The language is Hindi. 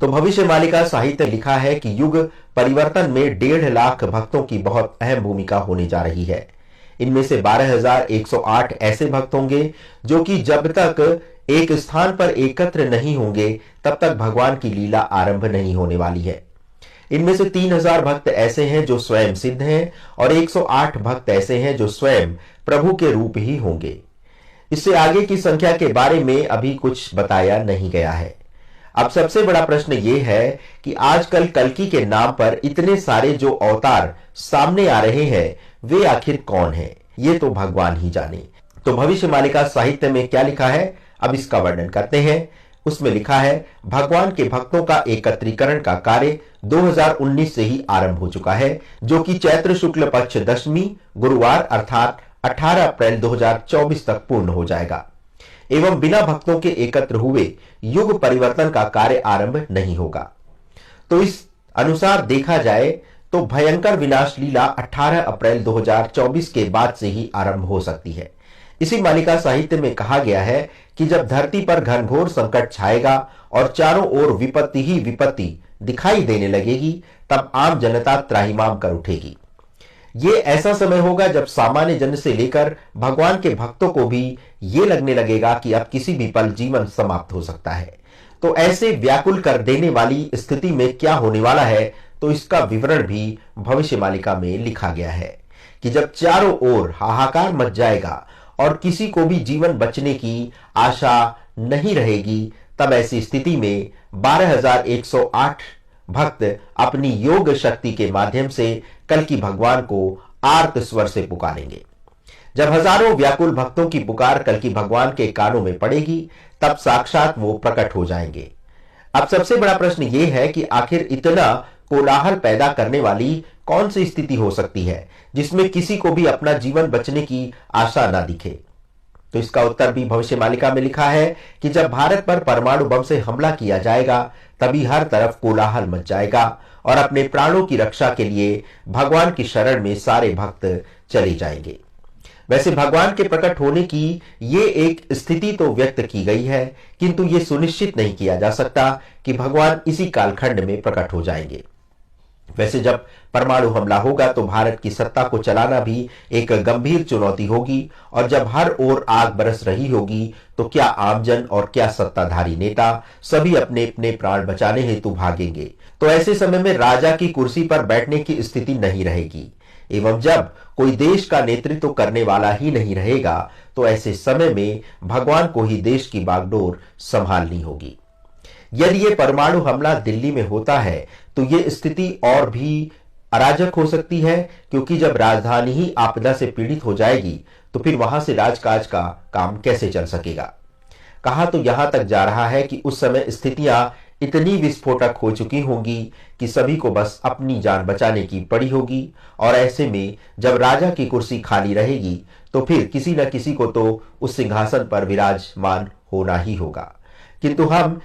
तो भविष्य मालिका साहित्य लिखा है कि युग परिवर्तन में 1.5 लाख भक्तों की बहुत अहम भूमिका होने जा रही है। इनमें से 12,108 ऐसे भक्त होंगे जो कि जब तक एक स्थान पर एकत्र नहीं होंगे तब तक भगवान की लीला आरंभ नहीं होने वाली है। इनमें से 3,000 भक्त ऐसे हैं जो स्वयं सिद्ध हैं और 108 भक्त ऐसे हैं जो स्वयं प्रभु के रूप ही होंगे। इससे आगे की संख्या के बारे में अभी कुछ बताया नहीं गया है। अब सबसे बड़ा प्रश्न यह है कि आजकल कल्कि के नाम पर इतने सारे जो अवतार सामने आ रहे हैं वे आखिर कौन हैं? ये तो भगवान ही जाने। तो भविष्य मालिका साहित्य में क्या लिखा है, अब इसका वर्णन करते हैं। उसमें लिखा है, भगवान के भक्तों का एकत्रीकरण का कार्य 2019 से ही आरंभ हो चुका है, जो कि चैत्र शुक्ल पक्ष दशमी गुरुवार अर्थात 18 अप्रैल 2024 तक पूर्ण हो जाएगा एवं बिना भक्तों के एकत्र हुए युग परिवर्तन का कार्य आरंभ नहीं होगा। तो इस अनुसार देखा जाए तो भयंकर विनाश लीला 18 अप्रैल 2024 के बाद से ही आरंभ हो सकती है। इसी मालिका साहित्य में कहा गया है कि जब धरती पर घनघोर संकट छाएगा और चारों ओर विपत्ति ही विपत्ति दिखाई देने लगेगी, तब आम जनता त्राहिमाम कर उठेगी। ये ऐसा समय होगा जब सामान्य जन से लेकर भगवान के भक्तों को भी ये लगने लगेगा कि अब किसी भी पल जीवन समाप्त हो सकता है। तो ऐसे व्याकुल कर देने वाली स्थिति में क्या होने वाला है, तो इसका विवरण भी भविष्य मालिका में लिखा गया है कि जब चारों ओर हाहाकार मच जाएगा और किसी को भी जीवन बचने की आशा नहीं रहेगी, तब ऐसी स्थिति में 12,108 भक्त अपनी योग शक्ति के माध्यम से कल्कि भगवान को आर्त स्वर से पुकारेंगे। जब हजारों व्याकुल भक्तों की पुकार कल्कि भगवान के कानों में पड़ेगी, तब साक्षात वो प्रकट हो जाएंगे। अब सबसे बड़ा प्रश्न ये है कि आखिर इतना कोलाहल पैदा करने वाली कौन सी स्थिति हो सकती है जिसमें किसी को भी अपना जीवन बचने की आशा ना दिखे? तो इसका उत्तर भी भविष्य मालिका में लिखा है कि जब भारत पर परमाणु बम से हमला किया जाएगा, तभी हर तरफ कोलाहल मच जाएगा और अपने प्राणों की रक्षा के लिए भगवान की शरण में सारे भक्त चले जाएंगे। वैसे भगवान के प्रकट होने की ये एक स्थिति तो व्यक्त की गई है, किंतु ये सुनिश्चित नहीं किया जा सकता कि भगवान इसी कालखंड में प्रकट हो जाएंगे। वैसे जब परमाणु हमला होगा तो भारत की सत्ता को चलाना भी एक गंभीर चुनौती होगी, और जब हर ओर आग बरस रही होगी तो क्या आमजन और क्या सत्ताधारी नेता सभी अपने अपने प्राण बचाने हेतु भागेंगे। तो ऐसे समय में राजा की कुर्सी पर बैठने की स्थिति नहीं रहेगी, एवं जब कोई देश का नेतृत्व करने वाला ही नहीं रहेगा, तो ऐसे समय में भगवान को ही देश की बागडोर संभालनी होगी। यदि ये परमाणु हमला दिल्ली में होता है तो ये स्थिति और भी अराजक हो सकती है, क्योंकि जब राजधानी ही आपदा से पीड़ित हो जाएगी तो फिर वहां से राजकाज का काम कैसे चल सकेगा। कहा तो यहां तक जा रहा है कि उस समय स्थितियां इतनी विस्फोटक हो चुकी होंगी कि सभी को बस अपनी जान बचाने की पड़ी होगी, और ऐसे में जब राजा की कुर्सी खाली रहेगी तो फिर किसी न किसी को तो उस सिंहासन पर विराजमान होना ही होगा। किंतु हम